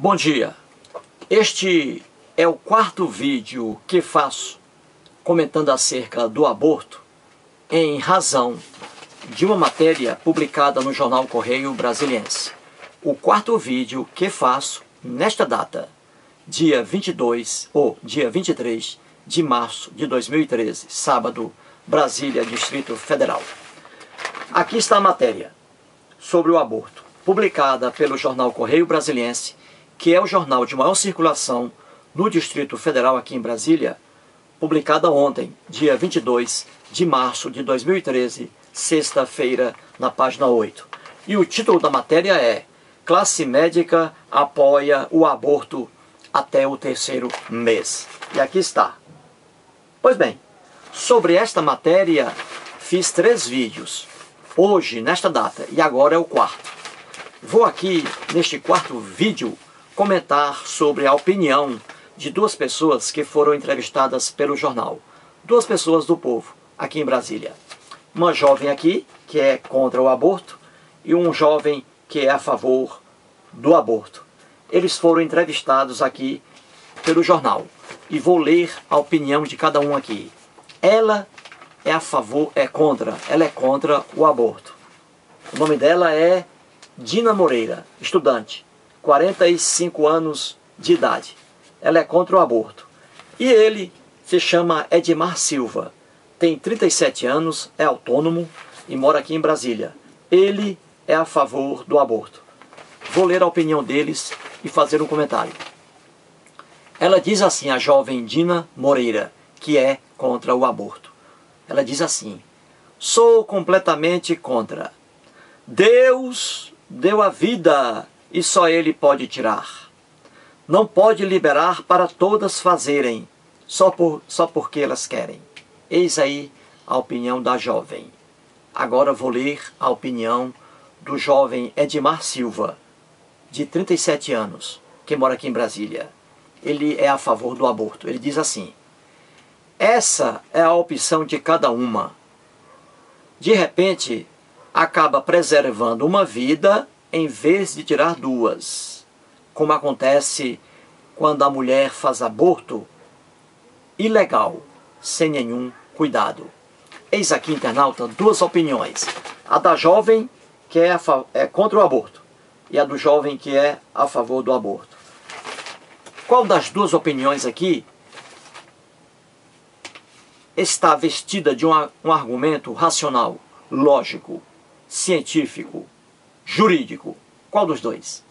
Bom dia, este é o quarto vídeo que faço comentando acerca do aborto em razão de uma matéria publicada no jornal Correio Brasiliense. O quarto vídeo que faço nesta data, dia 23 de março de 2013, sábado, Brasília, Distrito Federal. Aqui está a matéria sobre o aborto, publicada pelo jornal Correio Brasiliense, que é o jornal de maior circulação no Distrito Federal aqui em Brasília, publicada ontem, dia 22 de março de 2013, sexta-feira, na página 8. E o título da matéria é: Classe médica apoia o aborto até o 3º mês. E aqui está. Pois bem, sobre esta matéria fiz 3 vídeos, hoje, nesta data, e agora é o quarto. Vou aqui, neste quarto vídeo, comentar sobre a opinião de 2 pessoas que foram entrevistadas pelo jornal. 2 pessoas do povo, aqui em Brasília. Uma jovem aqui, que é contra o aborto, e um jovem que é a favor do aborto. Eles foram entrevistados aqui pelo jornal. E vou ler a opinião de cada um aqui. Ela é a favor, ela é contra o aborto. O nome dela é Dina Moreira, estudante, 45 anos de idade. Ela é contra o aborto. E ele se chama Edmar Silva, tem 37 anos, é autônomo e mora aqui em Brasília. Ele é a favor do aborto. Vou ler a opinião deles e fazer um comentário. Ela diz assim, a jovem Dina Moreira, que é contra o aborto. Ela diz assim: sou completamente contra. Deus deu a vida e só Ele pode tirar. Não pode liberar para todas fazerem, só porque elas querem. Eis aí a opinião da jovem. Agora vou ler a opinião do jovem Edmar Silva, de 37 anos, que mora aqui em Brasília. Ele é a favor do aborto. Ele diz assim: essa é a opção de cada uma. De repente, acaba preservando uma vida em vez de tirar 2, como acontece quando a mulher faz aborto ilegal, sem nenhum cuidado. Eis aqui, internauta, 2 opiniões. A da jovem, que é contra o aborto, e a do jovem, que é a favor do aborto. Qual das 2 opiniões aqui está vestida de um argumento racional, lógico, científico, jurídico? Qual dos 2?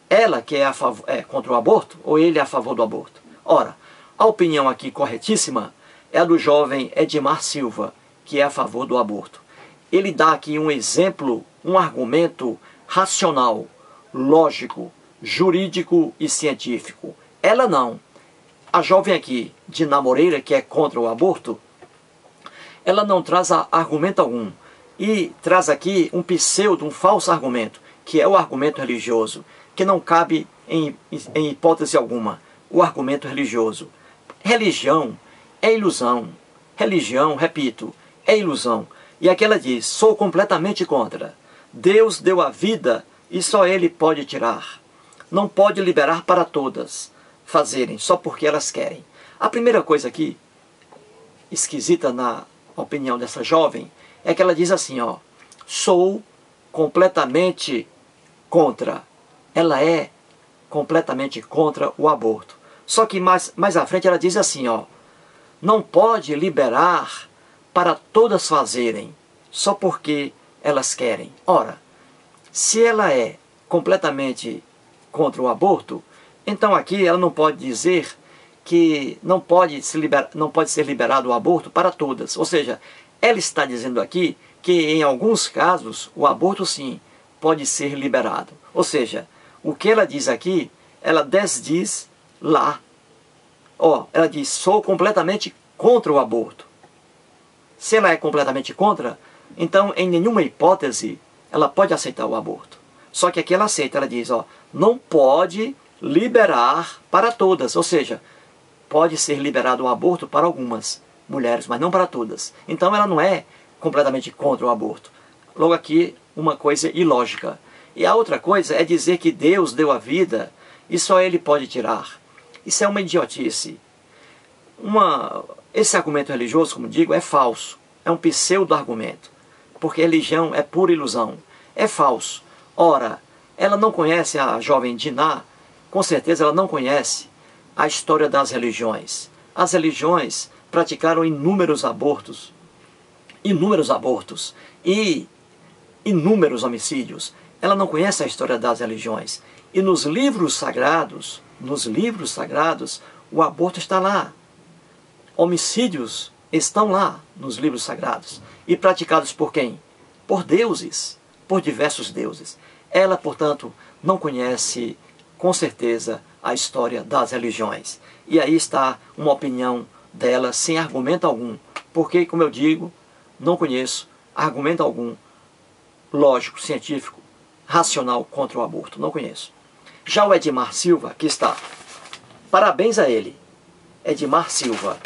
Ela que é contra o aborto ou ele é a favor do aborto? Ora, a opinião aqui corretíssima é a do jovem Edmar Silva, que é a favor do aborto. Ele dá aqui um exemplo, um argumento racional, lógico, jurídico e científico. Ela não. A jovem aqui, Dina Moreira, que é contra o aborto, ela não traz argumento algum. E traz aqui um falso argumento, que é o argumento religioso, que não cabe em hipótese alguma. O argumento religioso. Religião é ilusão. Religião, repito, é ilusão. E aqui ela diz: sou completamente contra. Deus deu a vida e só Ele pode tirar. Não pode liberar para todas fazerem, só porque elas querem. A primeira coisa aqui, esquisita na opinião dessa jovem, é que ela diz assim, ó: sou completamente contra. Ela é completamente contra o aborto. Só que mais à frente ela diz assim, ó: não pode liberar para todas fazerem, só porque elas querem. Ora, se ela é completamente contra o aborto, então aqui ela não pode dizer que não pode ser liberado o aborto para todas. Ou seja, ela está dizendo aqui que em alguns casos o aborto sim pode ser liberado. Ou seja, o que ela diz aqui, ela desdiz lá. Ó, ela diz: sou completamente contra o aborto. Se ela é completamente contra, então em nenhuma hipótese ela pode aceitar o aborto. Só que aqui ela aceita, ela diz, ó, não pode liberar para todas. Ou seja, pode ser liberado o aborto para algumas mulheres, mas não para todas. Então ela não é completamente contra o aborto. Logo aqui, uma coisa ilógica. E a outra coisa é dizer que Deus deu a vida e só ele pode tirar. Isso é uma idiotice. Esse argumento religioso, como digo, é falso. É um pseudo-argumento. Porque religião é pura ilusão. É falso. Ora, ela não conhece, a jovem Diná, com certeza ela não conhece a história das religiões. As religiões praticaram inúmeros abortos e inúmeros homicídios. Ela não conhece a história das religiões. E nos livros sagrados, o aborto está lá. Homicídios estão lá nos livros sagrados. E praticados por quem? Por deuses, por diversos deuses. Ela, portanto, não conhece, com certeza, a história das religiões. E aí está uma opinião dela sem argumento algum. Porque, como eu digo, não conheço argumento algum lógico, científico, racional contra o aborto. Não conheço. Já o Edmar Silva, aqui está. Parabéns a ele. Edmar Silva,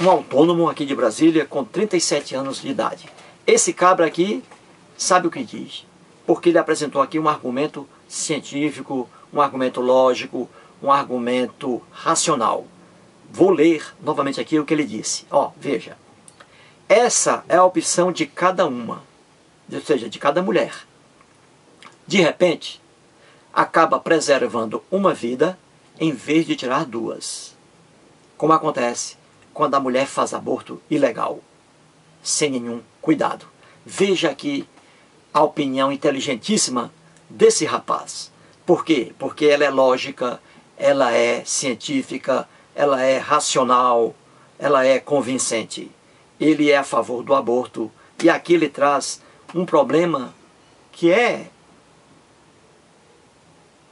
um autônomo aqui de Brasília com 37 anos de idade. Esse cabra aqui sabe o que diz, porque ele apresentou aqui um argumento científico, um argumento lógico, um argumento racional. Vou ler novamente aqui o que ele disse. Ó, veja. Essa é a opção de cada uma, ou seja, de cada mulher. De repente, acaba preservando uma vida em vez de tirar duas. Como acontece quando a mulher faz aborto ilegal, sem nenhum cuidado. Veja aqui a opinião inteligentíssima desse rapaz. Por quê? Porque ela é lógica, ela é científica, ela é racional, ela é convincente. Ele é a favor do aborto e aqui ele traz um problema que é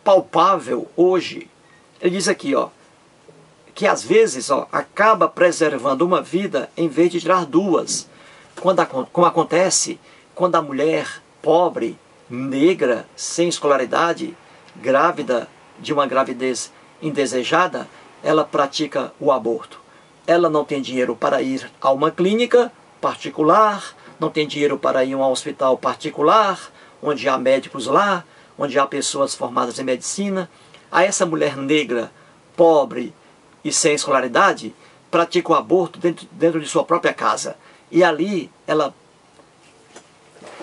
palpável hoje. Ele diz aqui, ó, que às vezes acaba preservando uma vida em vez de tirar duas. Como acontece quando a mulher pobre, negra, sem escolaridade, grávida de uma gravidez indesejada, ela pratica o aborto. Ela não tem dinheiro para ir a uma clínica particular, não tem dinheiro para ir a um hospital particular, onde há médicos lá, onde há pessoas formadas em medicina. A essa mulher negra, pobre e sem escolaridade, pratica o aborto dentro de sua própria casa. E ali, ela,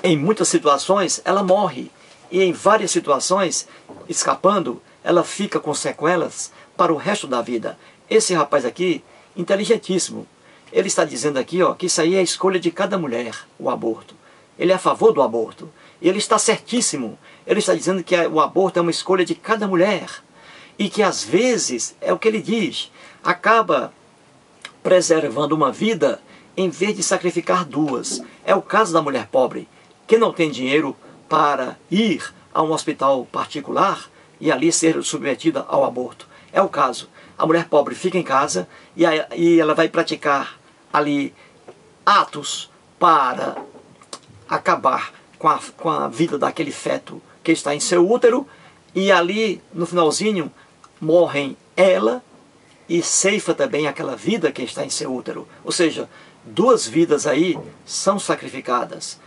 em muitas situações, ela morre. E em várias situações, escapando, ela fica com sequelas para o resto da vida. Esse rapaz aqui, inteligentíssimo, ele está dizendo aqui, ó, que isso aí é a escolha de cada mulher, o aborto. Ele é a favor do aborto. E ele está certíssimo. Ele está dizendo que o aborto é uma escolha de cada mulher. E que às vezes, é o que ele diz, acaba preservando uma vida em vez de sacrificar duas. É o caso da mulher pobre, que não tem dinheiro para ir a um hospital particular e ali ser submetida ao aborto. É o caso. A mulher pobre fica em casa e ela vai praticar ali atos para acabar com a vida daquele feto que está em seu útero, e ali no finalzinho morrem ela e ceifa também aquela vida que está em seu útero. Ou seja, duas vidas aí são sacrificadas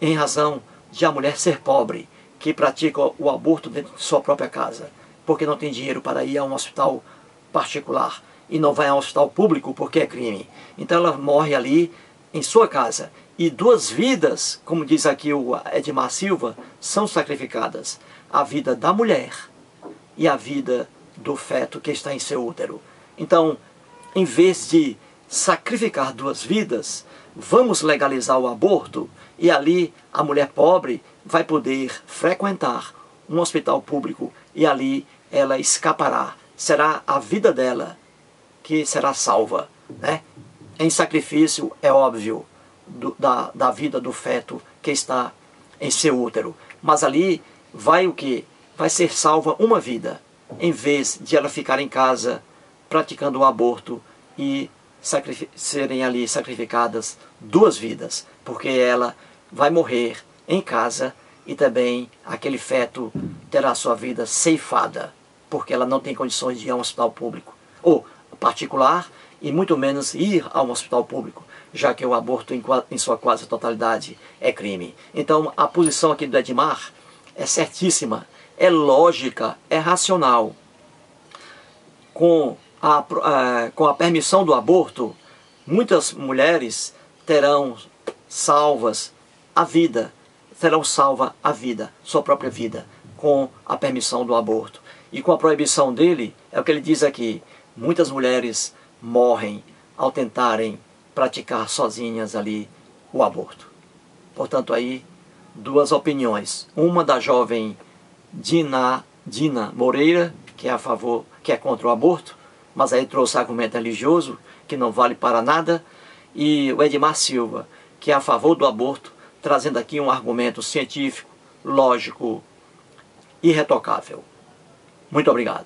em razão de a mulher ser pobre, que pratica o aborto dentro de sua própria casa, porque não tem dinheiro para ir a um hospital particular e não vai a um hospital público porque é crime. Então ela morre ali em sua casa. E duas vidas, como diz aqui o Edmar Silva, são sacrificadas. A vida da mulher e a vida do feto que está em seu útero. Então, em vez de sacrificar duas vidas, vamos legalizar o aborto e ali a mulher pobre vai poder frequentar um hospital público e ali ela escapará. Será a vida dela que será salva, né? Em sacrifício, é óbvio, da vida do feto que está em seu útero. Mas ali vai o quê? Vai ser salva uma vida, em vez de ela ficar em casa praticando o aborto e serem ali sacrificadas duas vidas, porque ela vai morrer em casa e também aquele feto terá sua vida ceifada, porque ela não tem condições de ir a um hospital público ou particular e muito menos ir a um hospital público, já que o aborto em sua quase totalidade é crime. Então a posição aqui do Edmar é certíssima. é lógica, é racional. Com a permissão do aborto, muitas mulheres terão salvas a vida, sua própria vida, com a permissão do aborto. E com a proibição dele, é o que ele diz aqui, muitas mulheres morrem ao tentarem praticar sozinhas ali o aborto. Portanto, aí, duas opiniões. Uma da jovem Dina Moreira, que é a favor, que é contra o aborto, mas aí trouxe argumento religioso, que não vale para nada, e o Edmar Silva, que é a favor do aborto, trazendo aqui um argumento científico, lógico, irretocável. Muito obrigado.